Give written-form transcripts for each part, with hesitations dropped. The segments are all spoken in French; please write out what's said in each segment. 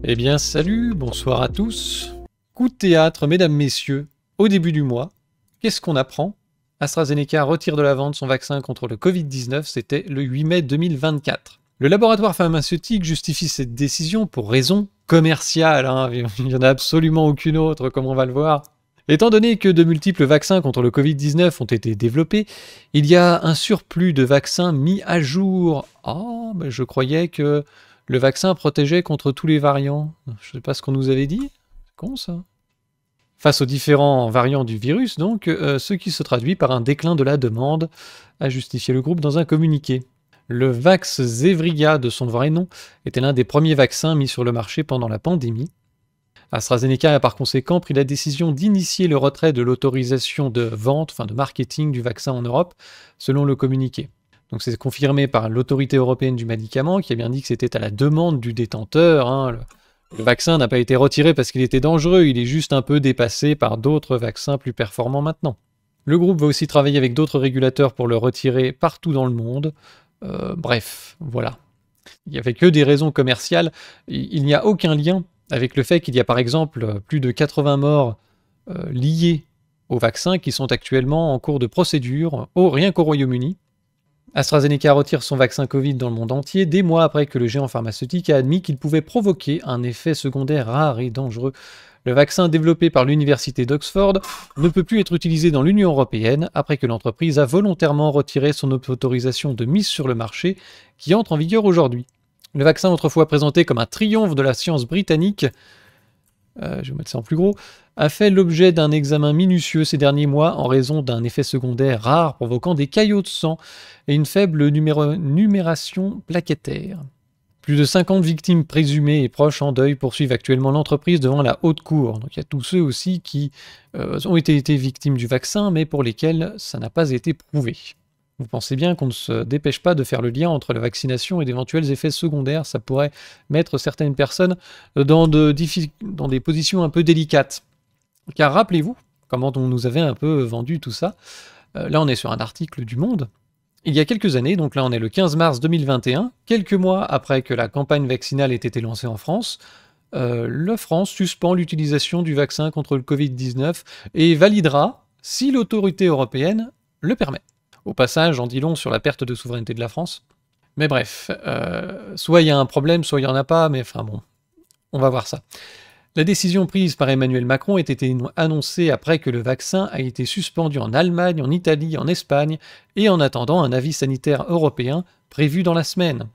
Eh bien salut, bonsoir à tous. Coup de théâtre, mesdames, messieurs, au début du mois, qu'est-ce qu'on apprend? AstraZeneca retire de la vente son vaccin contre le Covid-19, c'était le 8 mai 2024. Le laboratoire pharmaceutique justifie cette décision pour raison commerciale, hein. Il n'y en a absolument aucune autre, comme on va le voir. Étant donné que de multiples vaccins contre le Covid-19 ont été développés, il y a un surplus de vaccins mis à jour. Oh, mais je croyais que le vaccin protégeait contre tous les variants. Je sais pas ce qu'on nous avait dit. C'est con ça. Face aux différents variants du virus, donc, ce qui se traduit par un déclin de la demande, a justifié le groupe dans un communiqué. Le Vaxzevria, de son vrai nom, était l'un des premiers vaccins mis sur le marché pendant la pandémie. AstraZeneca a par conséquent pris la décision d'initier le retrait de l'autorisation de vente, enfin de marketing du vaccin en Europe, selon le communiqué. Donc c'est confirmé par l'autorité européenne du médicament qui a bien dit que c'était à la demande du détenteur. Hein. Le vaccin n'a pas été retiré parce qu'il était dangereux, il est juste un peu dépassé par d'autres vaccins plus performants maintenant. Le groupe va aussi travailler avec d'autres régulateurs pour le retirer partout dans le monde. Bref, voilà. Il n'y avait que des raisons commerciales. Il n'y a aucun lien avec le fait qu'il y a par exemple plus de 80 morts liées au vaccin qui sont actuellement en cours de procédure, rien qu'au Royaume-Uni. AstraZeneca retire son vaccin Covid dans le monde entier des mois après que le géant pharmaceutique a admis qu'il pouvait provoquer un effet secondaire rare et dangereux. Le vaccin développé par l'université d'Oxford ne peut plus être utilisé dans l'Union européenne après que l'entreprise a volontairement retiré son autorisation de mise sur le marché qui entre en vigueur aujourd'hui. Le vaccin, autrefois présenté comme un triomphe de la science britannique, je vais mettre ça en plus gros, a fait l'objet d'un examen minutieux ces derniers mois en raison d'un effet secondaire rare provoquant des caillots de sang et une faible numération plaquettaire. Plus de 50 victimes présumées et proches en deuil poursuivent actuellement l'entreprise devant la haute cour. Donc il y a tous ceux aussi qui ont été victimes du vaccin, mais pour lesquels ça n'a pas été prouvé. Vous pensez bien qu'on ne se dépêche pas de faire le lien entre la vaccination et d'éventuels effets secondaires. Ça pourrait mettre certaines personnes dans des positions un peu délicates. Car rappelez-vous comment on nous avait un peu vendu tout ça. Là, on est sur un article du Monde. Il y a quelques années, donc là on est le 15 mars 2021, quelques mois après que la campagne vaccinale ait été lancée en France, la France suspend l'utilisation du vaccin contre le Covid-19 et validera si l'autorité européenne le permet. Au passage, en dit long sur la perte de souveraineté de la France. Mais bref, soit il y a un problème, soit il n'y en a pas, mais enfin bon, on va voir ça. La décision prise par Emmanuel Macron a été annoncée après que le vaccin a été suspendu en Allemagne, en Italie, en Espagne, et en attendant un avis sanitaire européen prévu dans la semaine.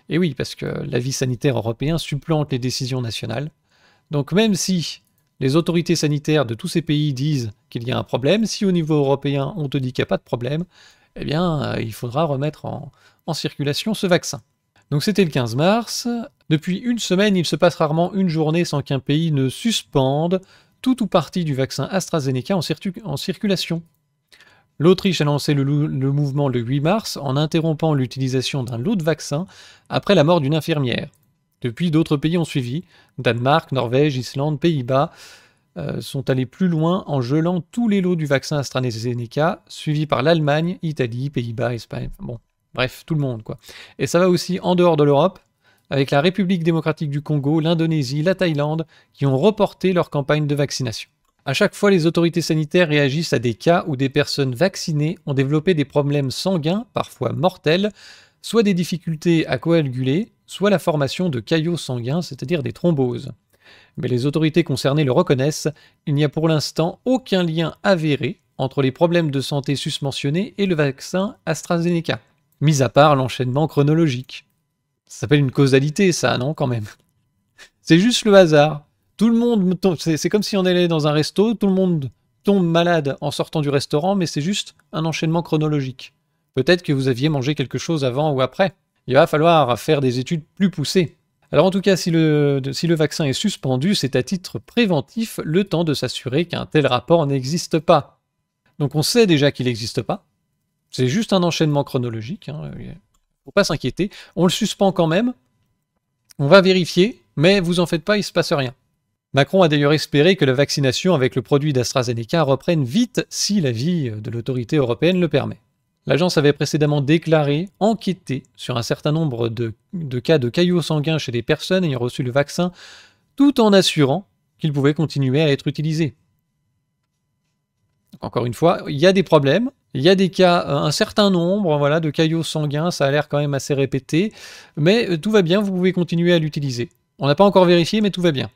Et oui, parce que l'avis sanitaire européen supplante les décisions nationales. Donc même si les autorités sanitaires de tous ces pays disent qu'il y a un problème, si au niveau européen on te dit qu'il n'y a pas de problème, eh bien il faudra remettre en circulation ce vaccin. Donc c'était le 15 mars. Depuis une semaine, il se passe rarement une journée sans qu'un pays ne suspende tout ou partie du vaccin AstraZeneca en circulation. L'Autriche a lancé le mouvement le 8 mars en interrompant l'utilisation d'un lot de vaccins après la mort d'une infirmière. Depuis, d'autres pays ont suivi. Danemark, Norvège, Islande, Pays-Bas sont allés plus loin en gelant tous les lots du vaccin AstraZeneca, suivis par l'Allemagne, Italie, Pays-Bas, Espagne. Bon, bref, tout le monde, quoi. Et ça va aussi en dehors de l'Europe, avec la République démocratique du Congo, l'Indonésie, la Thaïlande, qui ont reporté leur campagne de vaccination. À chaque fois, les autorités sanitaires réagissent à des cas où des personnes vaccinées ont développé des problèmes sanguins, parfois mortels, soit des difficultés à coaguler, soit la formation de caillots sanguins, c'est-à-dire des thromboses. Mais les autorités concernées le reconnaissent, il n'y a pour l'instant aucun lien avéré entre les problèmes de santé susmentionnés et le vaccin AstraZeneca, mis à part l'enchaînement chronologique. Ça s'appelle une causalité, ça, non, quand même. C'est juste le hasard. Tout le monde tombe, c'est comme si on allait dans un resto, tout le monde tombe malade en sortant du restaurant, mais c'est juste un enchaînement chronologique. Peut-être que vous aviez mangé quelque chose avant ou après. Il va falloir faire des études plus poussées. Alors en tout cas, si le vaccin est suspendu, c'est à titre préventif, le temps de s'assurer qu'un tel rapport n'existe pas. Donc on sait déjà qu'il n'existe pas. C'est juste un enchaînement chronologique, hein. Faut pas s'inquiéter, on le suspend quand même, on va vérifier, mais vous en faites pas, il se passe rien. Macron a d'ailleurs espéré que la vaccination avec le produit d'AstraZeneca reprenne vite si l'avis de l'autorité européenne le permet. L'agence avait précédemment déclaré enquêter sur un certain nombre de cas de caillots sanguins chez des personnes ayant reçu le vaccin, tout en assurant qu'il pouvait continuer à être utilisé. Encore une fois, il y a des problèmes, il y a des cas, un certain nombre voilà, de caillots sanguins, ça a l'air quand même assez répété, mais tout va bien, vous pouvez continuer à l'utiliser. On n'a pas encore vérifié, mais tout va bien.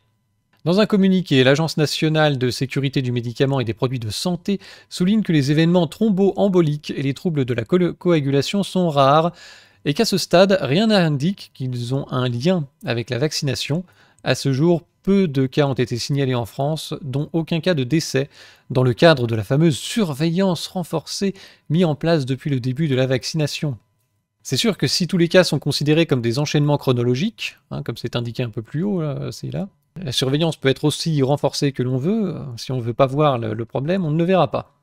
Dans un communiqué, l'Agence nationale de sécurité du médicament et des produits de santé souligne que les événements thromboemboliques et les troubles de la coagulation sont rares et qu'à ce stade, rien n'indique qu'ils ont un lien avec la vaccination. À ce jour, peu de cas ont été signalés en France, dont aucun cas de décès, dans le cadre de la fameuse surveillance renforcée mise en place depuis le début de la vaccination. C'est sûr que si tous les cas sont considérés comme des enchaînements chronologiques, comme c'est indiqué un peu plus haut, c'est là, la surveillance peut être aussi renforcée que l'on veut. Si on ne veut pas voir le problème, on ne le verra pas.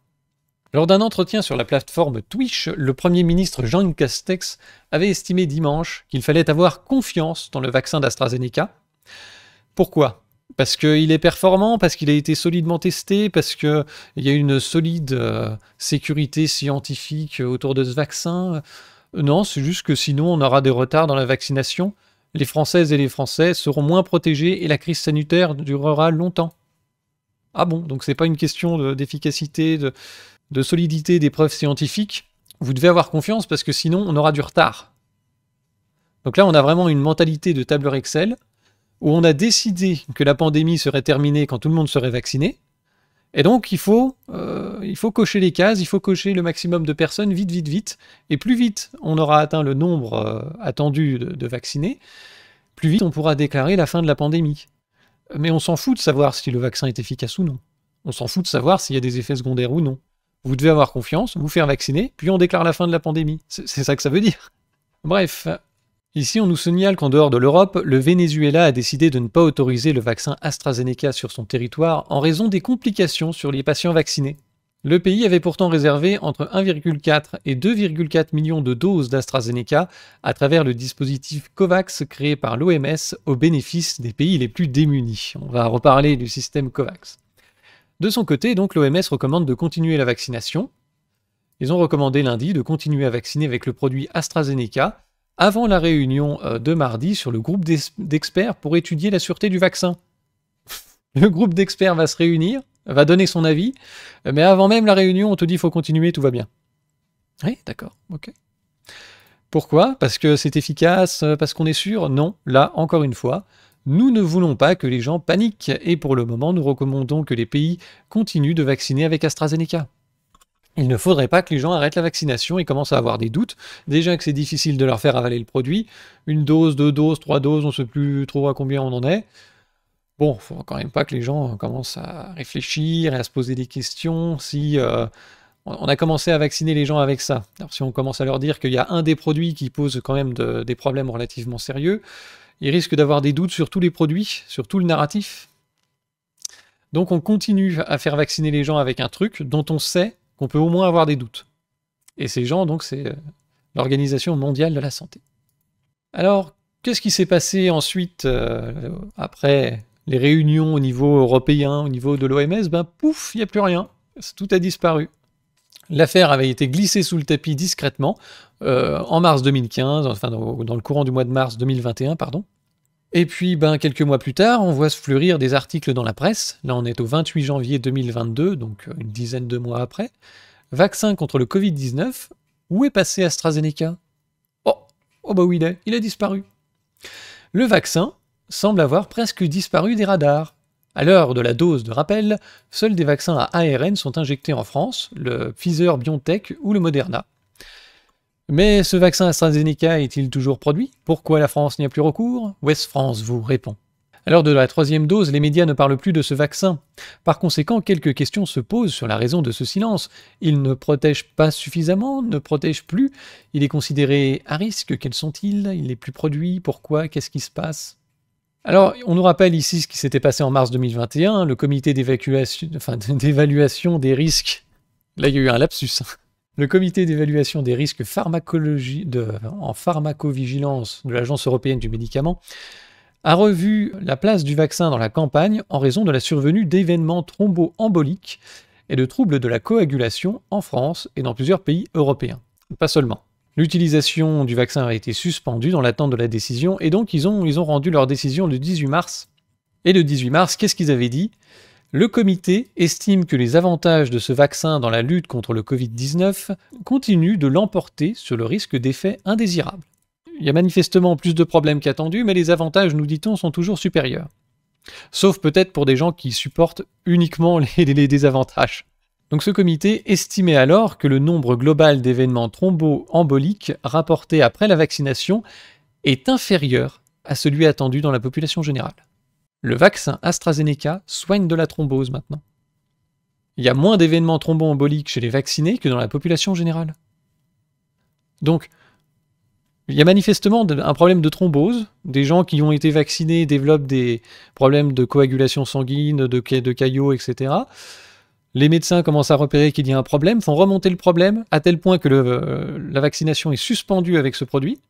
Lors d'un entretien sur la plateforme Twitch, le Premier ministre Jean Castex avait estimé dimanche qu'il fallait avoir confiance dans le vaccin d'AstraZeneca. Pourquoi ? Parce qu'il est performant, parce qu'il a été solidement testé, parce qu'il y a une solide sécurité scientifique autour de ce vaccin. Non, c'est juste que sinon on aura des retards dans la vaccination. Les Françaises et les Français seront moins protégés et la crise sanitaire durera longtemps. Ah bon, donc c'est pas une question d'efficacité, de solidité des preuves scientifiques. Vous devez avoir confiance parce que sinon on aura du retard. Donc là on a vraiment une mentalité de tableur Excel où on a décidé que la pandémie serait terminée quand tout le monde serait vacciné. Et donc il faut cocher les cases, il faut cocher le maximum de personnes vite, vite, vite. Et plus vite on aura atteint le nombre attendu de vaccinés, plus vite on pourra déclarer la fin de la pandémie. Mais on s'en fout de savoir si le vaccin est efficace ou non. On s'en fout de savoir s'il y a des effets secondaires ou non. Vous devez avoir confiance, vous faire vacciner, puis on déclare la fin de la pandémie. C'est ça que ça veut dire. Bref. Ici, on nous signale qu'en dehors de l'Europe, le Venezuela a décidé de ne pas autoriser le vaccin AstraZeneca sur son territoire en raison des complications sur les patients vaccinés. Le pays avait pourtant réservé entre 1,4 et 2,4 millions de doses d'AstraZeneca à travers le dispositif COVAX créé par l'OMS au bénéfice des pays les plus démunis. On va reparler du système COVAX. De son côté, donc, l'OMS recommande de continuer la vaccination. Ils ont recommandé lundi de continuer à vacciner avec le produit AstraZeneca avant la réunion de mardi sur le groupe d'experts pour étudier la sûreté du vaccin. Le groupe d'experts va se réunir, va donner son avis, mais avant même la réunion, on te dit qu'il faut continuer, tout va bien. Oui, d'accord, ok. Pourquoi ? Parce que c'est efficace, parce qu'on est sûr ? Non, là, encore une fois, nous ne voulons pas que les gens paniquent, et pour le moment, nous recommandons que les pays continuent de vacciner avec AstraZeneca. Il ne faudrait pas que les gens arrêtent la vaccination et commencent à avoir des doutes. Déjà que c'est difficile de leur faire avaler le produit. Une dose, 2 doses, 3 doses, on ne sait plus trop à combien on en est. Bon, il ne faut quand même pas que les gens commencent à réfléchir et à se poser des questions. Si on a commencé à vacciner les gens avec ça, alors si on commence à leur dire qu'il y a un des produits qui pose quand même des problèmes relativement sérieux, ils risquent d'avoir des doutes sur tous les produits, sur tout le narratif. Donc on continue à faire vacciner les gens avec un truc dont on sait qu'on peut au moins avoir des doutes. Et ces gens, donc, c'est l'Organisation mondiale de la santé. Alors, qu'est-ce qui s'est passé ensuite, après les réunions au niveau européen, au niveau de l'OMS ? Ben, pouf, il n'y a plus rien. Tout a disparu. L'affaire avait été glissée sous le tapis discrètement en mars 2015, enfin dans le courant du mois de mars 2021, pardon. Et puis, quelques mois plus tard, on voit se fleurir des articles dans la presse. Là, on est au 28 janvier 2022, donc une dizaine de mois après. Vaccin contre le Covid-19. Où est passé AstraZeneca ? Oh bah où il est ? Il a disparu. Le vaccin semble avoir presque disparu des radars. À l'heure de la dose de rappel, seuls des vaccins à ARN sont injectés en France, le Pfizer-BioNTech ou le Moderna. Mais ce vaccin AstraZeneca est-il toujours produit ? Pourquoi la France n'y a plus recours ? Ouest France vous répond. À l'heure de la 3e dose, les médias ne parlent plus de ce vaccin. Par conséquent, quelques questions se posent sur la raison de ce silence. Il ne protège pas suffisamment, ne protège plus. Il est considéré à risque. Quels sont-ils ? Il n'est plus produit. Pourquoi ? Qu'est-ce qui se passe ? Alors, on nous rappelle ici ce qui s'était passé en mars 2021, le comité d'évaluation des risques. Là, il y a eu un lapsus. Le comité d'évaluation des risques en pharmacovigilance de l'Agence européenne du médicament a revu la place du vaccin dans la campagne en raison de la survenue d'événements thromboemboliques et de troubles de la coagulation en France et dans plusieurs pays européens. pas seulement. L'utilisation du vaccin a été suspendue dans l'attente de la décision, et donc ils ont rendu leur décision le 18 mars. Et le 18 mars, qu'est-ce qu'ils avaient dit ? Le comité estime que les avantages de ce vaccin dans la lutte contre le Covid-19 continuent de l'emporter sur le risque d'effets indésirables. Il y a manifestement plus de problèmes qu'attendu, mais les avantages, nous dit-on, sont toujours supérieurs. Sauf peut-être pour des gens qui supportent uniquement les désavantages. Donc ce comité estimait alors que le nombre global d'événements thromboemboliques rapportés après la vaccination est inférieur à celui attendu dans la population générale. Le vaccin AstraZeneca soigne de la thrombose maintenant. Il y a moins d'événements thromboemboliques chez les vaccinés que dans la population générale. Donc, il y a manifestement un problème de thrombose. Des gens qui ont été vaccinés développent des problèmes de coagulation sanguine, de caillots, etc. Les médecins commencent à repérer qu'il y a un problème, font remonter le problème, à tel point que la vaccination est suspendue avec ce produit.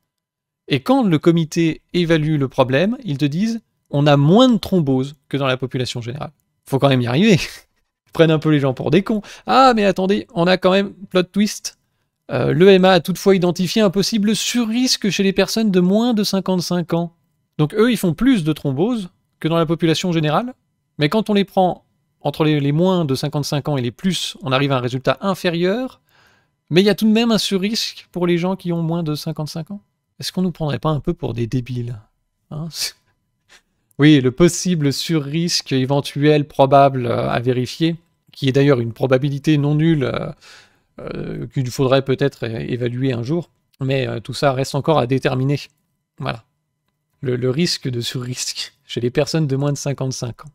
Et quand le comité évalue le problème, ils te disent on a moins de thrombose que dans la population générale. Faut quand même y arriver. Ils prennent un peu les gens pour des cons. Ah, mais attendez, on a quand même, plot twist, l'EMA a toutefois identifié un possible surrisque chez les personnes de moins de 55 ans. Donc eux, ils font plus de thrombose que dans la population générale, mais quand on les prend entre les moins de 55 ans et les plus, on arrive à un résultat inférieur, mais il y a tout de même un surrisque pour les gens qui ont moins de 55 ans. Est-ce qu'on nous prendrait pas un peu pour des débiles, hein? Oui, le possible surrisque éventuel, probable à vérifier, qui est d'ailleurs une probabilité non nulle qu'il faudrait peut-être évaluer un jour, mais tout ça reste encore à déterminer. Voilà. Le risque de surrisque chez les personnes de moins de 55 ans.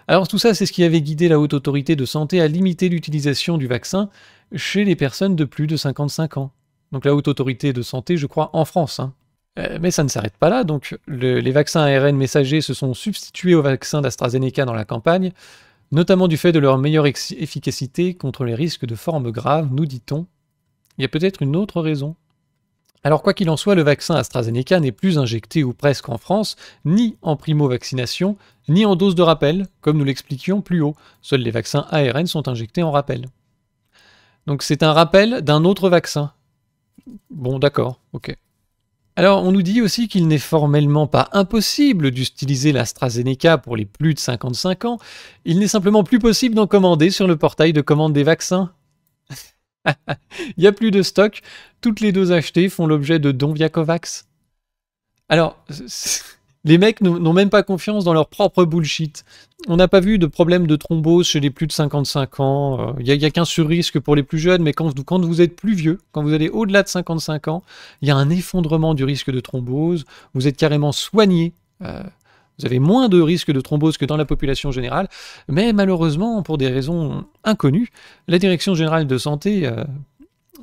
Alors tout ça, c'est ce qui avait guidé la Haute Autorité de Santé à limiter l'utilisation du vaccin chez les personnes de plus de 55 ans. Donc la Haute Autorité de Santé, je crois, en France, hein. Mais ça ne s'arrête pas là, donc les vaccins ARN messagers se sont substitués aux vaccins d'AstraZeneca dans la campagne, notamment du fait de leur meilleure efficacité contre les risques de formes graves, nous dit-on. Il y a peut-être une autre raison. Alors quoi qu'il en soit, le vaccin AstraZeneca n'est plus injecté ou presque en France, ni en primo-vaccination, ni en dose de rappel, comme nous l'expliquions plus haut. Seuls les vaccins ARN sont injectés en rappel. Donc c'est un rappel d'un autre vaccin. Bon, d'accord, ok. Alors, on nous dit aussi qu'il n'est formellement pas impossible d'utiliser l'AstraZeneca pour les plus de 55 ans, il n'est simplement plus possible d'en commander sur le portail de commande des vaccins. Il n'y a plus de stock, toutes les doses achetées font l'objet de dons via Covax. Alors, les mecs n'ont même pas confiance dans leur propre bullshit. On n'a pas vu de problème de thrombose chez les plus de 55 ans. Il n'y a qu'un surrisque pour les plus jeunes, mais quand vous êtes plus vieux, quand vous allez au-delà de 55 ans, il y a un effondrement du risque de thrombose. Vous êtes carrément soigné. Vous avez moins de risque de thrombose que dans la population générale. Mais malheureusement, pour des raisons inconnues, la Direction générale de santé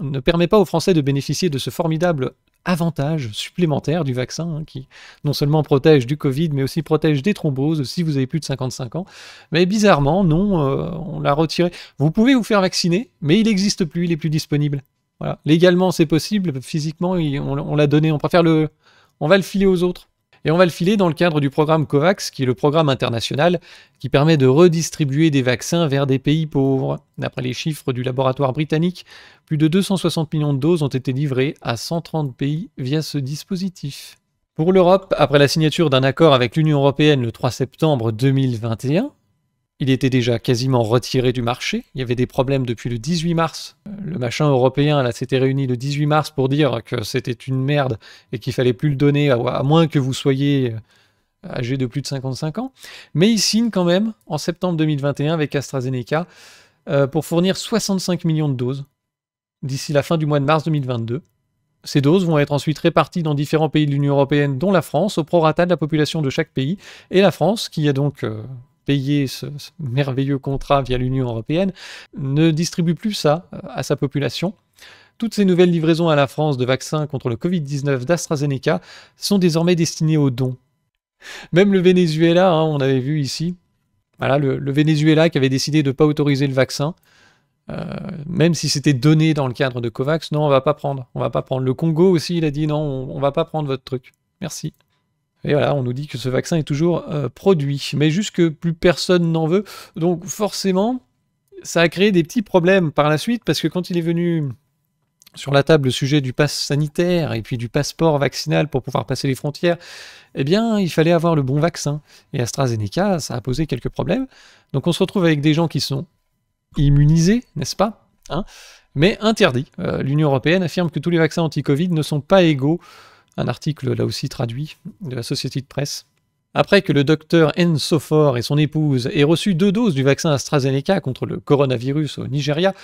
ne permet pas aux Français de bénéficier de ce formidable avantage supplémentaire du vaccin, hein, qui non seulement protège du Covid, mais aussi protège des thromboses si vous avez plus de 55 ans. Mais bizarrement, non, on l'a retiré. Vous pouvez vous faire vacciner, mais il n'existe plus, il n'est plus disponible. Voilà. Légalement, c'est possible, physiquement, on l'a donné, on va le filer aux autres. Et on va le filer dans le cadre du programme COVAX, qui est le programme international qui permet de redistribuer des vaccins vers des pays pauvres. D'après les chiffres du laboratoire britannique, plus de 260 millions de doses ont été livrées à 130 pays via ce dispositif. Pour l'Europe, après la signature d'un accord avec l'Union européenne le 3 septembre 2021, il était déjà quasiment retiré du marché. Il y avait des problèmes depuis le 18 mars. Le machin européen là s'était réuni le 18 mars pour dire que c'était une merde et qu'il fallait plus le donner à moins que vous soyez âgé de plus de 55 ans. Mais il signe quand même en septembre 2021 avec AstraZeneca pour fournir 65 millions de doses d'ici la fin du mois de mars 2022. Ces doses vont être ensuite réparties dans différents pays de l'Union européenne, dont la France, au prorata de la population de chaque pays. Et la France, qui a donc payer ce merveilleux contrat via l'Union européenne, ne distribue plus ça à sa population. Toutes ces nouvelles livraisons à la France de vaccins contre le Covid-19 d'AstraZeneca sont désormais destinées aux dons. Même le Venezuela, hein, on avait vu ici, voilà, le Venezuela qui avait décidé de ne pas autoriser le vaccin, même si c'était donné dans le cadre de COVAX, non, on va pas prendre. Le Congo aussi, il a dit non, on va pas prendre votre truc. Merci. Et voilà, on nous dit que ce vaccin est toujours produit, mais juste que plus personne n'en veut. Donc forcément, ça a créé des petits problèmes par la suite, parce que quand il est venu sur la table le sujet du pass sanitaire et puis du passeport vaccinal pour pouvoir passer les frontières, eh bien, il fallait avoir le bon vaccin. Et AstraZeneca, ça a posé quelques problèmes. Donc on se retrouve avec des gens qui sont immunisés, n'est-ce pas, hein, mais interdits. L'Union européenne affirme que tous les vaccins anti-Covid ne sont pas égaux. Un article, là aussi traduit, de la Société de Presse. Après que le docteur Ensofor et son épouse aient reçu 2 doses du vaccin AstraZeneca contre le coronavirus au Nigeria,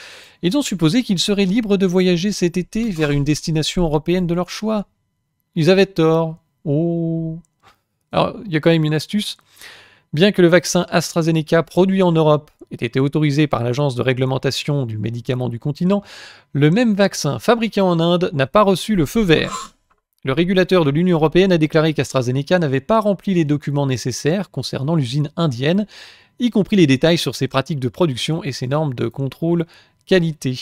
ils ont supposé qu'ils seraient libres de voyager cet été vers une destination européenne de leur choix. Ils avaient tort. Oh. Alors, il y a quand même une astuce. Bien que le vaccin AstraZeneca produit en Europe ait été autorisé par l'Agence de réglementation du médicament du continent, le même vaccin fabriqué en Inde n'a pas reçu le feu vert. Le régulateur de l'Union européenne a déclaré qu'AstraZeneca n'avait pas rempli les documents nécessaires concernant l'usine indienne, y compris les détails sur ses pratiques de production et ses normes de contrôle qualité.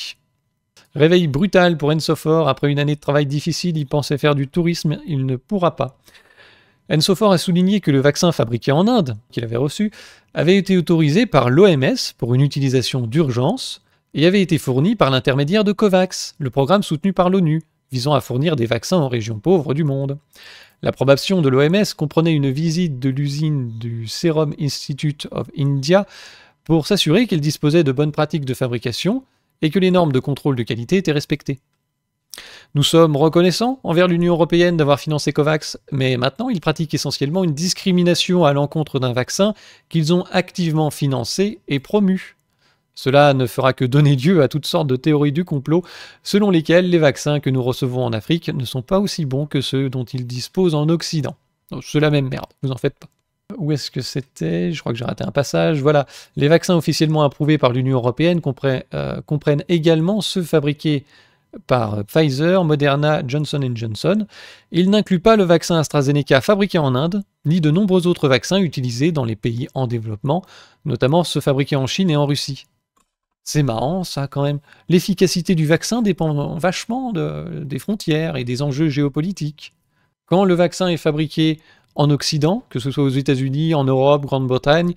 Réveil brutal pour Ensofor. Après une année de travail difficile, il pensait faire du tourisme, il ne pourra pas. Ensofor a souligné que le vaccin fabriqué en Inde, qu'il avait reçu, avait été autorisé par l'OMS pour une utilisation d'urgence et avait été fourni par l'intermédiaire de COVAX, le programme soutenu par l'ONU, visant à fournir des vaccins aux régions pauvres du monde. L'approbation de l'OMS comprenait une visite de l'usine du Serum Institute of India pour s'assurer qu'elle disposait de bonnes pratiques de fabrication et que les normes de contrôle de qualité étaient respectées. Nous sommes reconnaissants envers l'Union européenne d'avoir financé COVAX, mais maintenant ils pratiquent essentiellement une discrimination à l'encontre d'un vaccin qu'ils ont activement financé et promu. Cela ne fera que donner lieu à toutes sortes de théories du complot, selon lesquelles les vaccins que nous recevons en Afrique ne sont pas aussi bons que ceux dont ils disposent en Occident. C'est la même merde, vous en faites pas. Où est-ce que c'était? Je crois que j'ai raté un passage. Voilà, les vaccins officiellement approuvés par l'Union européenne comprennent également ceux fabriqués par Pfizer, Moderna, Johnson & Johnson. Ils n'incluent pas le vaccin AstraZeneca fabriqué en Inde, ni de nombreux autres vaccins utilisés dans les pays en développement, notamment ceux fabriqués en Chine et en Russie. C'est marrant, ça, quand même. L'efficacité du vaccin dépend vachement des frontières et des enjeux géopolitiques. Quand le vaccin est fabriqué en Occident, que ce soit aux États-Unis, en Europe, Grande-Bretagne,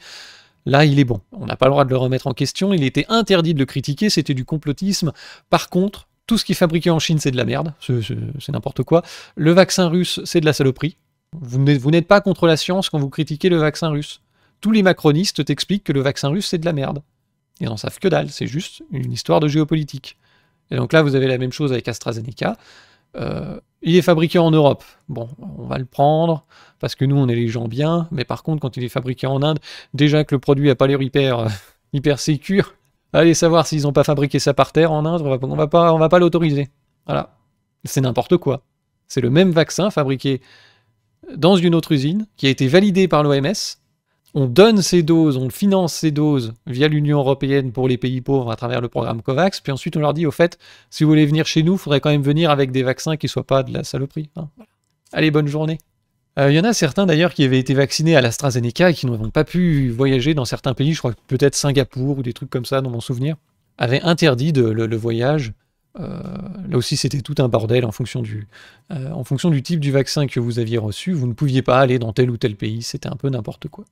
là, il est bon. On n'a pas le droit de le remettre en question. Il était interdit de le critiquer, c'était du complotisme. Par contre, tout ce qui est fabriqué en Chine, c'est de la merde. C'est n'importe quoi. Le vaccin russe, c'est de la saloperie. Vous n'êtes pas contre la science quand vous critiquez le vaccin russe. Tous les macronistes t'expliquent que le vaccin russe, c'est de la merde. Ils n'en savent que dalle, c'est juste une histoire de géopolitique. Et donc là, vous avez la même chose avec AstraZeneca. Il est fabriqué en Europe. Bon, on va le prendre, parce que nous, on est les gens bien, mais par contre, quand il est fabriqué en Inde, déjà que le produit n'a pas l'air hyper sécure, allez savoir s'ils n'ont pas fabriqué ça par terre en Inde, on va pas l'autoriser. Voilà. C'est n'importe quoi. C'est le même vaccin fabriqué dans une autre usine, qui a été validé par l'OMS. On donne ces doses, on finance ces doses via l'Union européenne pour les pays pauvres à travers le programme COVAX, puis ensuite on leur dit, au fait, si vous voulez venir chez nous, il faudrait quand même venir avec des vaccins qui ne soient pas de la saloperie. Hein. Allez, bonne journée. Y en a certains d'ailleurs qui avaient été vaccinés à l'AstraZeneca et qui n'ont pas pu voyager dans certains pays, je crois que peut-être Singapour ou des trucs comme ça, dans mon souvenir, avaient interdit le voyage. Là aussi c'était tout un bordel en fonction du type du vaccin que vous aviez reçu, vous ne pouviez pas aller dans tel ou tel pays, c'était un peu n'importe quoi.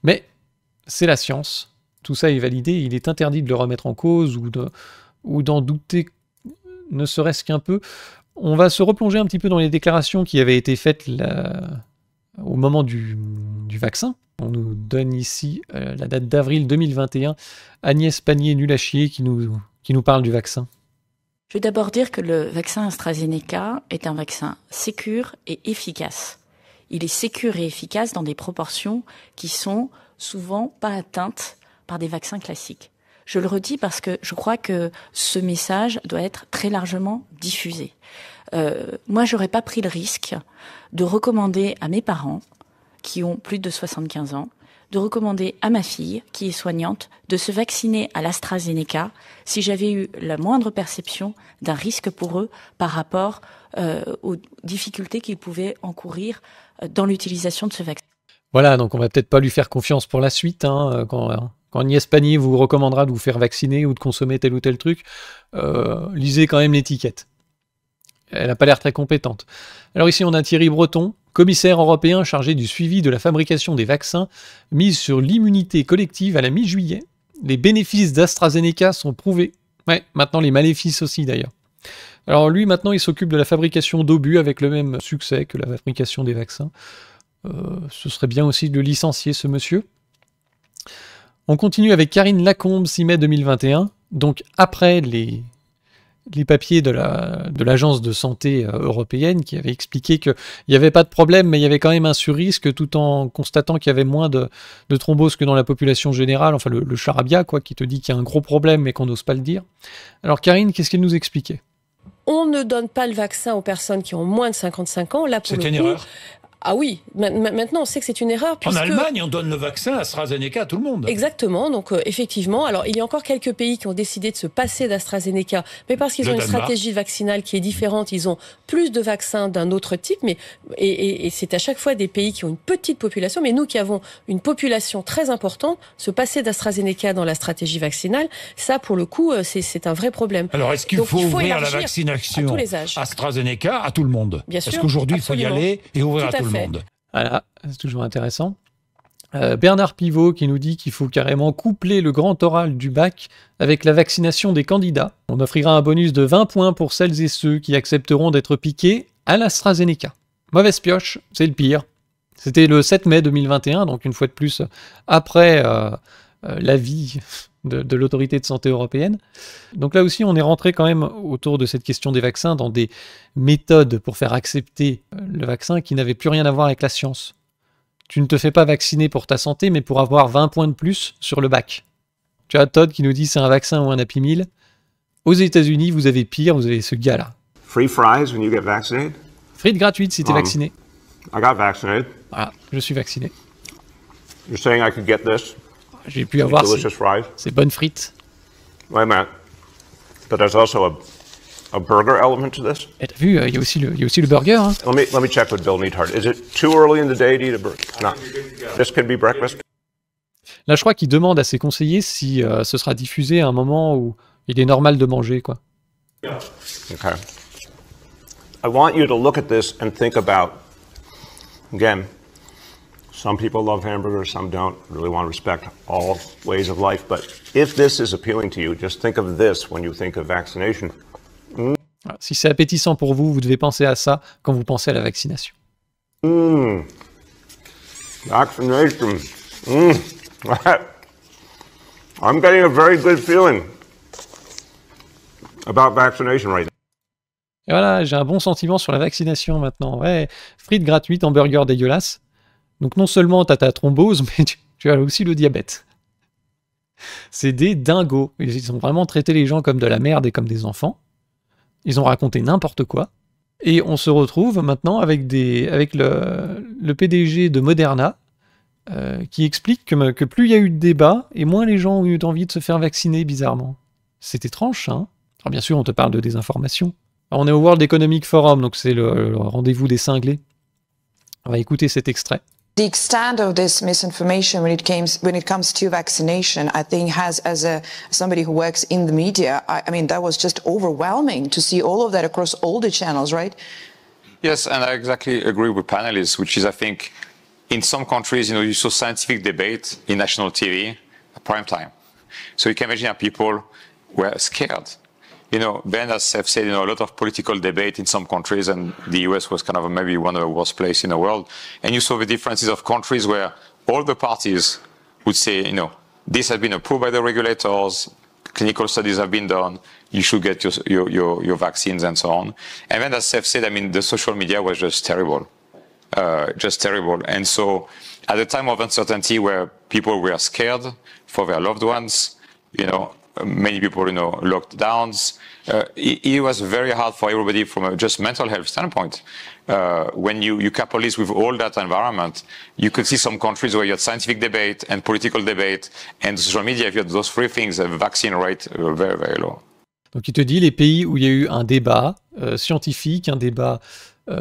Mais c'est la science, tout ça est validé, il est interdit de le remettre en cause ou d'en douter ne serait-ce qu'un peu. On va se replonger un petit peu dans les déclarations qui avaient été faites au moment du vaccin. On nous donne ici la date d'avril 2021, Agnès Pannier-Nulachier qui nous parle du vaccin. Je vais d'abord dire que le vaccin AstraZeneca est un vaccin sécure et efficace. Il est sécure et efficace dans des proportions qui sont souvent pas atteintes par des vaccins classiques. Je le redis parce que je crois que ce message doit être très largement diffusé. Moi, j'aurais pas pris le risque de recommander à mes parents, qui ont plus de 75 ans, de recommander à ma fille, qui est soignante, de se vacciner à l'AstraZeneca si j'avais eu la moindre perception d'un risque pour eux par rapport aux difficultés qu'ils pouvaient encourir dans l'utilisation de ce vaccin. Voilà, donc on va peut-être pas lui faire confiance pour la suite, hein, quand Agnès Pannier vous recommandera de vous faire vacciner ou de consommer tel ou tel truc, lisez quand même l'étiquette. Elle n'a pas l'air très compétente. Alors ici on a Thierry Breton, commissaire européen chargé du suivi de la fabrication des vaccins, mise sur l'immunité collective à la mi-juillet. Les bénéfices d'AstraZeneca sont prouvés. Ouais, maintenant les maléfices aussi d'ailleurs. Alors lui, maintenant, il s'occupe de la fabrication d'obus avec le même succès que la fabrication des vaccins. Ce serait bien aussi de le licencier, ce monsieur. On continue avec Karine Lacombe, 6 mai 2021. Donc après les papiers de l'Agence de santé européenne qui avait expliqué qu'il n'y avait pas de problème, mais il y avait quand même un surrisque, tout en constatant qu'il y avait moins de thromboses que dans la population générale, enfin le charabia, quoi, qui te dit qu'il y a un gros problème mais qu'on n'ose pas le dire. Alors Karine, qu'est-ce qu'elle nous expliquait? On ne donne pas le vaccin aux personnes qui ont moins de 55 ans. Là, pour C'était une erreur. Ah oui, maintenant on sait que c'est une erreur. En Allemagne, on donne le vaccin AstraZeneca à tout le monde. Exactement, donc effectivement. Alors il y a encore quelques pays qui ont décidé de se passer d'AstraZeneca, mais parce qu'ils ont une stratégie vaccinale qui est différente, ils ont plus de vaccins d'un autre type, et c'est à chaque fois des pays qui ont une petite population, mais nous qui avons une population très importante, se passer d'AstraZeneca dans la stratégie vaccinale, ça pour le coup c'est un vrai problème. Alors est-ce qu'il faut ouvrir la vaccination à tous les âges. AstraZeneca à tout le monde? Bien sûr. Parce qu'aujourd'hui il faut y aller et ouvrir à tout le monde. Voilà, c'est toujours intéressant. Bernard Pivot qui nous dit qu'il faut carrément coupler le grand oral du bac avec la vaccination des candidats. On offrira un bonus de 20 points pour celles et ceux qui accepteront d'être piqués à l'AstraZeneca. Mauvaise pioche, c'est le pire. C'était le 7 mai 2021, donc une fois de plus après l'avis de l'autorité de santé européenne. Donc là aussi, on est rentré quand même autour de cette question des vaccins dans des méthodes pour faire accepter le vaccin qui n'avaient plus rien à voir avec la science. Tu ne te fais pas vacciner pour ta santé, mais pour avoir 20 points de plus sur le bac. Tu as Todd qui nous dit c'est un vaccin ou un Happy Meal. Aux États-Unis, vous avez pire, vous avez ce gars-là. Free fries when you get vaccinated? Frites gratuites si tu es vacciné. I got vaccinated. Voilà, je suis vacciné. You're saying I could get this? J'ai pu avoir ces bonnes frites. Wait a minute. But there's also a burger element to this? Et t'as vu, il y a aussi le burger. Hein. Let me check with Bill Neathart. Is it too early in the day to eat a burger? No. This can be breakfast? Là, je crois qu'il demande à ses conseillers si ce sera diffusé à un moment où il est normal de manger, quoi. Okay. I want you to look at this and think about, again, some people love hamburgers, some don't. Really want to respect all ways of life. But if this is appealing to you, just think of this when you think of vaccination. Si c'est appétissant pour vous, vous devez penser à ça quand vous pensez à la vaccination. Vaccination. I'm getting a very good feeling about vaccination right now. Et voilà, j'ai un bon sentiment sur la vaccination maintenant. Ouais, frites gratuites, hamburgers dégueulasses. Donc non seulement tu as ta thrombose, mais tu as aussi le diabète. C'est des dingos. Ils ont vraiment traité les gens comme de la merde et comme des enfants. Ils ont raconté n'importe quoi. Et on se retrouve maintenant avec le PDG de Moderna qui explique que plus il y a eu de débats et moins les gens ont eu envie de se faire vacciner, bizarrement. C'est étrange, hein. Alors bien sûr, on te parle de désinformation. Alors, on est au World Economic Forum, donc c'est le rendez-vous des cinglés. On va écouter cet extrait. The extent of this misinformation when it comes to vaccination, I think as somebody who works in the media, I mean, that was just overwhelming to see all of that across all the channels, right? Yes, and I exactly agree with panelists, which is, I think, in some countries, you saw scientific debate in national TV at prime time. So you can imagine how people were scared. Ben has said, a lot of political debate in some countries, and the US was kind of maybe one of the worst places in the world. And you saw the differences of countries where all the parties would say, this has been approved by the regulators, clinical studies have been done, you should get your vaccines and so on. And then as Seth said, the social media was just terrible. And so at the time of uncertainty where people were scared for their loved ones, many people, locked downs. It was very hard for everybody from a just mental health standpoint. When you couple this with all that environment, you could see some countries where you had scientific debate and political debate, and social media, if you had those three things, the vaccine rate very, very low. Donc il te dit les pays où il y a eu un débat scientifique, un débat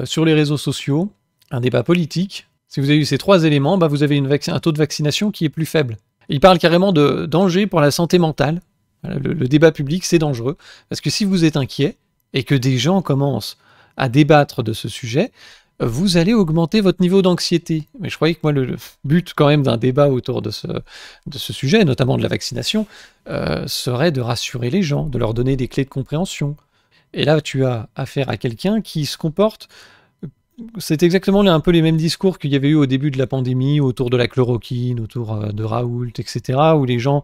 sur les réseaux sociaux, un débat politique. Si vous avez eu ces trois éléments, vous avez un taux de vaccination qui est plus faible. Il parle carrément de danger pour la santé mentale. Le débat public, c'est dangereux, parce que si vous êtes inquiet et que des gens commencent à débattre de ce sujet, vous allez augmenter votre niveau d'anxiété. Mais je croyais que moi, le but quand même d'un débat autour de ce sujet, notamment de la vaccination, serait de rassurer les gens, de leur donner des clés de compréhension. Et là, tu as affaire à quelqu'un qui se comporte... C'est exactement un peu les mêmes discours qu'il y avait eu au début de la pandémie, autour de la chloroquine, autour de Raoult, etc., où les gens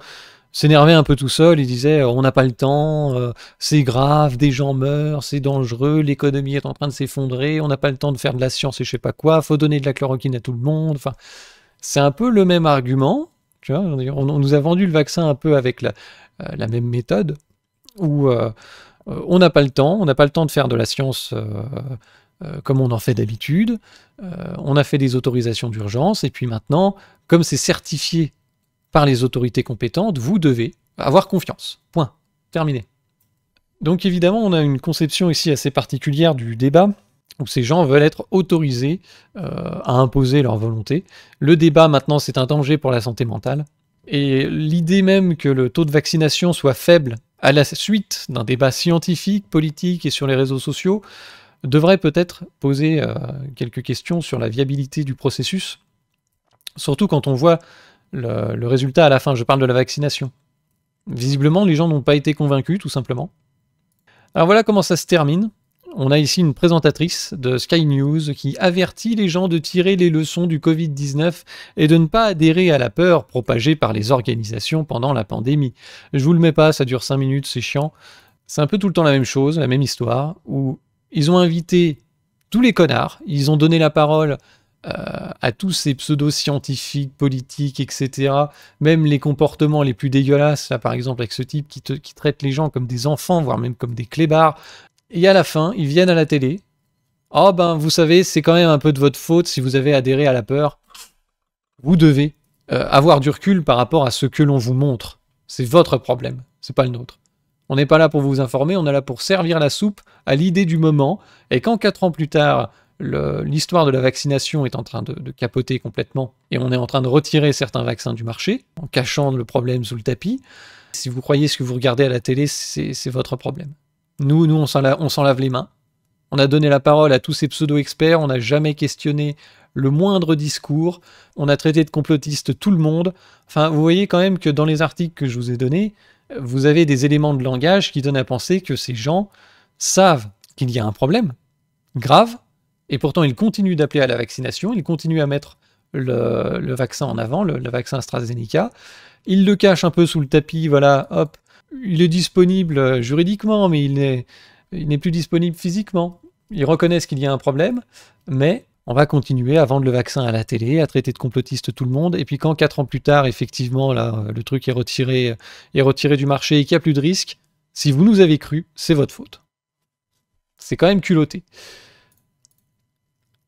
s'énervaient un peu tout seuls, ils disaient on n'a pas le temps, c'est grave, des gens meurent, c'est dangereux, l'économie est en train de s'effondrer, on n'a pas le temps de faire de la science et je sais pas quoi, faut donner de la chloroquine à tout le monde. Enfin, c'est un peu le même argument, tu vois, on nous a vendu le vaccin un peu avec la même méthode, où on n'a pas le temps, de faire de la science comme on en fait d'habitude, on a fait des autorisations d'urgence, et puis maintenant, comme c'est certifié par les autorités compétentes, vous devez avoir confiance. Point. Terminé. Donc évidemment, on a une conception ici assez particulière du débat, où ces gens veulent être autorisés à imposer leur volonté. Le débat, maintenant, c'est un danger pour la santé mentale. Et l'idée même que le taux de vaccination soit faible à la suite d'un débat scientifique, politique et sur les réseaux sociaux, devrait peut-être poser quelques questions sur la viabilité du processus, surtout quand on voit le résultat à la fin. Je parle de la vaccination. Visiblement, les gens n'ont pas été convaincus, tout simplement. Alors voilà comment ça se termine. On a ici une présentatrice de Sky News qui avertit les gens de tirer les leçons du Covid-19 et de ne pas adhérer à la peur propagée par les organisations pendant la pandémie. Je vous le mets pas, ça dure 5 minutes, c'est chiant. C'est un peu tout le temps la même chose, la même histoire, où ils ont invité tous les connards, ils ont donné la parole à tous ces pseudo-scientifiques, politiques, etc. Même les comportements les plus dégueulasses, là par exemple avec ce type qui traite les gens comme des enfants, voire même comme des clébards. Et à la fin, ils viennent à la télé. Oh ben, vous savez, c'est quand même un peu de votre faute si vous avez adhéré à la peur. Vous devez avoir du recul par rapport à ce que l'on vous montre. C'est votre problème, c'est pas le nôtre. On n'est pas là pour vous informer, on est là pour servir la soupe à l'idée du moment. Et quand 4 ans plus tard, l'histoire de la vaccination est en train de capoter complètement, et on est en train de retirer certains vaccins du marché, en cachant le problème sous le tapis, si vous croyez ce que vous regardez à la télé, c'est votre problème. Nous on s'en lave les mains. On a donné la parole à tous ces pseudo-experts, on n'a jamais questionné le moindre discours, on a traité de complotiste tout le monde. Enfin, vous voyez quand même que dans les articles que je vous ai donnés, vous avez des éléments de langage qui donnent à penser que ces gens savent qu'il y a un problème grave, et pourtant ils continuent d'appeler à la vaccination, ils continuent à mettre le vaccin en avant, le vaccin AstraZeneca. Ils le cachent un peu sous le tapis, voilà, hop, il est disponible juridiquement, mais il n'est plus disponible physiquement. Ils reconnaissent qu'il y a un problème, mais on va continuer à vendre le vaccin à la télé, à traiter de complotiste tout le monde, et puis quand 4 ans plus tard, effectivement, là, le truc est retiré du marché et qu'il n'y a plus de risque, si vous nous avez cru, c'est votre faute. C'est quand même culotté.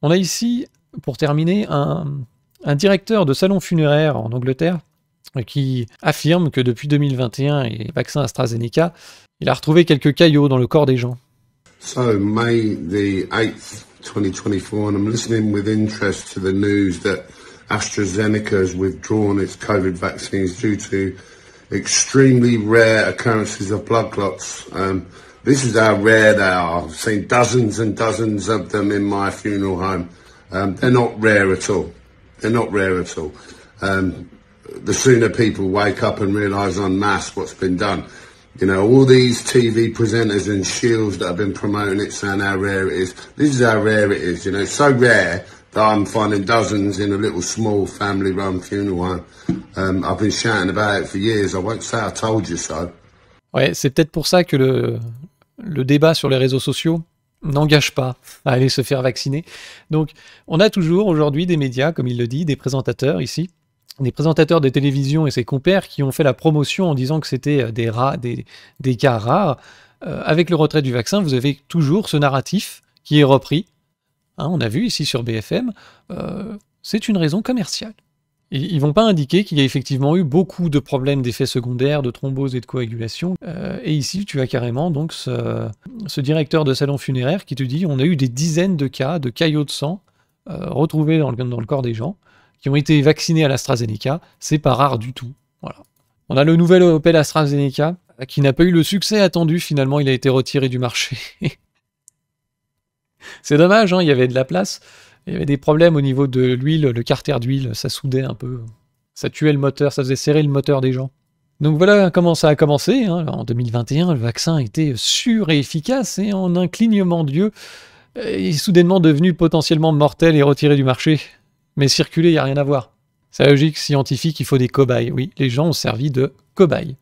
On a ici, pour terminer, un directeur de salon funéraire en Angleterre qui affirme que depuis 2021 et le vaccin AstraZeneca, il a retrouvé quelques caillots dans le corps des gens. So, May the 8th, 2024, and I'm listening with interest to the news that AstraZeneca has withdrawn its COVID vaccines due to extremely rare occurrences of blood clots. This is how rare they are. I've seen dozens and dozens of them in my funeral home. They're not rare at all. They're not rare at all. The sooner people wake up and realise en masse what's been done. You know, all these TV presenters and shields that have been promoting it, saying how rare it is. This is how rare it is. You know, it's so rare that I'm finding dozens in a little small family-run funeral home. I've been shouting about it for years. I won't say I told you so. Ouais, c'est peut-être pour ça que le débat sur les réseaux sociaux n'engage pas à aller se faire vacciner. Donc, on a toujours aujourd'hui des médias, comme il le dit, des présentateurs ici, des présentateurs de télévision et ses compères qui ont fait la promotion en disant que c'était des cas rares. Avec le retrait du vaccin, vous avez toujours ce narratif qui est repris. Hein, on a vu ici sur BFM, c'est une raison commerciale. Ils ne vont pas indiquer qu'il y a effectivement eu beaucoup de problèmes d'effets secondaires, de thrombose et de coagulation. Et ici, tu as carrément donc ce directeur de salon funéraire qui te dit on a eu des dizaines de cas de caillots de sang retrouvés dans le corps des gens qui ont été vaccinés à l'AstraZeneca. C'est pas rare du tout. Voilà. On a le nouvel Opel AstraZeneca qui n'a pas eu le succès attendu. Finalement, il a été retiré du marché. C'est dommage, hein, il y avait de la place. Il y avait des problèmes au niveau de l'huile, le carter d'huile, ça soudait un peu. Ça tuait le moteur, ça faisait serrer le moteur des gens. Donc voilà comment ça a commencé. Hein. En 2021, le vaccin était sûr et efficace, et en un clignement d'yeux, il est soudainement devenu potentiellement mortel et retiré du marché. Mais circuler, il n'y a rien à voir. C'est la logique scientifique, il faut des cobayes. Oui, les gens ont servi de cobayes.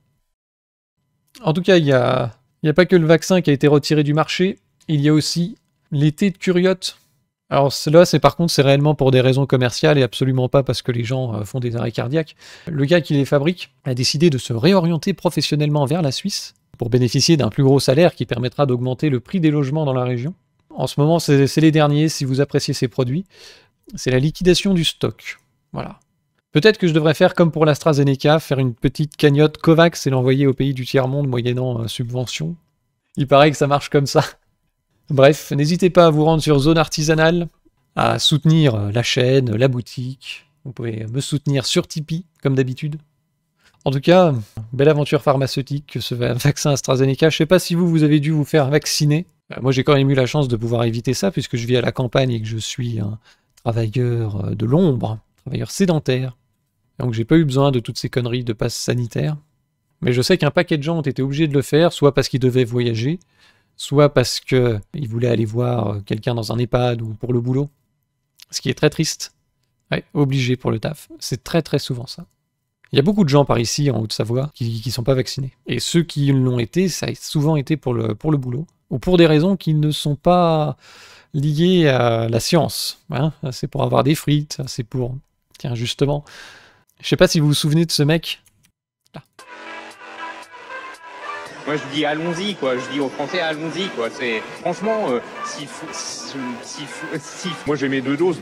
En tout cas, il n'y a pas que le vaccin qui a été retiré du marché, il y a aussi les thés de curiote. Alors là, c'est réellement pour des raisons commerciales et absolument pas parce que les gens font des arrêts cardiaques. Le gars qui les fabrique a décidé de se réorienter professionnellement vers la Suisse pour bénéficier d'un plus gros salaire qui permettra d'augmenter le prix des logements dans la région. En ce moment, c'est les derniers, si vous appréciez ces produits. C'est la liquidation du stock. Voilà. Peut-être que je devrais faire comme pour l'AstraZeneca, faire une petite cagnotte Covax et l'envoyer au pays du tiers-monde moyennant subvention. Il paraît que ça marche comme ça. Bref, n'hésitez pas à vous rendre sur Zone Artisanale, à soutenir la chaîne, la boutique. Vous pouvez me soutenir sur Tipeee, comme d'habitude. En tout cas, belle aventure pharmaceutique que ce vaccin AstraZeneca. Je sais pas si vous avez dû vous faire vacciner. Moi, j'ai quand même eu la chance de pouvoir éviter ça, puisque je vis à la campagne et que je suis un travailleur de l'ombre, travailleur sédentaire. Donc j'ai pas eu besoin de toutes ces conneries de passe sanitaire. Mais je sais qu'un paquet de gens ont été obligés de le faire, soit parce qu'ils devaient voyager, soit parce qu'ils voulaient aller voir quelqu'un dans un EHPAD ou pour le boulot. Ce qui est très triste. Ouais, obligé pour le taf. C'est très très souvent ça. Il y a beaucoup de gens par ici, en Haute-Savoie, qui sont pas vaccinés. Et ceux qui l'ont été, ça a souvent été pour le boulot. Ou pour des raisons qui ne sont pas liées à la science. Hein, c'est pour avoir des frites, c'est pour... Tiens, justement... Je sais pas si vous vous souvenez de ce mec. Là. Moi je dis allons-y quoi, je dis aux Français allons-y quoi. C'est franchement moi j'ai mes 2 doses,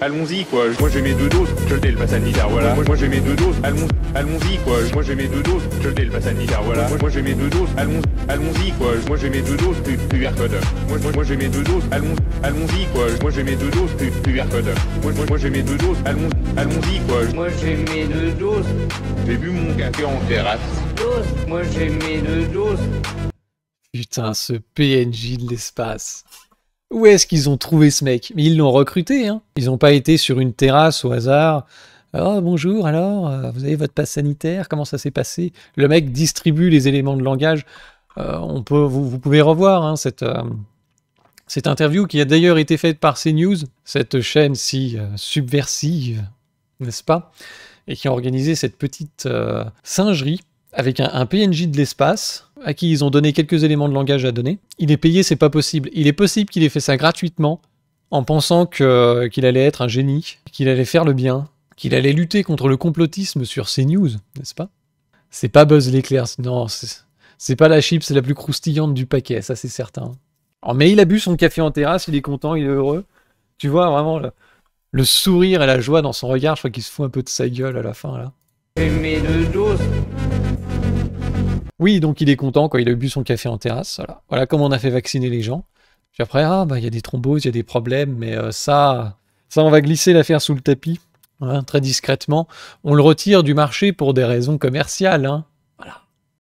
allons-y quoi. Moi j'ai mes 2 doses, je le le pass sanitaire voilà. Moi j'ai mes 2 doses, allons-y quoi. Moi j'ai mes 2 doses, je le le pass sanitaire voilà. Moi j'ai mes 2 doses, allons-y quoi. Moi j'ai mes 2 doses, QR code. Moi j'ai mes 2 doses, allons-y quoi. Moi j'ai mes 2 doses, QR code. Moi j'ai mes 2 doses, allons-y quoi. Moi j'ai mes 2 doses. J'ai bu mon café en terrasse. Moi j'ai mes 2 doses. Putain, ce PNJ de l'espace. Où est-ce qu'ils ont trouvé ce mec? Mais ils l'ont recruté, hein. Ils n'ont pas été sur une terrasse au hasard. Oh, bonjour, alors, vous avez votre passe sanitaire, comment ça s'est passé? Le mec distribue les éléments de langage. Vous pouvez revoir hein, cette interview qui a d'ailleurs été faite par CNews, cette chaîne si subversive, n'est-ce pas? Et qui a organisé cette petite singerie avec un PNJ de l'espace, à qui ils ont donné quelques éléments de langage à donner. Il est payé, c'est pas possible. Il est possible qu'il ait fait ça gratuitement, en pensant qu'il allait être un génie, qu'il allait faire le bien, qu'il allait lutter contre le complotisme sur CNews, n'est-ce pas? C'est pas Buzz l'éclair, non, c'est pas la chips la plus croustillante du paquet, ça c'est certain. Alors, mais il a bu son café en terrasse, il est content, il est heureux. Tu vois vraiment le sourire et la joie dans son regard, je crois qu'il se fout un peu de sa gueule à la fin, là. J'ai mes 2 doses. Oui, donc il est content quand il a bu son café en terrasse. Voilà comment on a fait vacciner les gens. Puis après, il y a des thromboses, il y a des problèmes, mais ça, on va glisser l'affaire sous le tapis, hein, très discrètement. On le retire du marché pour des raisons commerciales. Hein.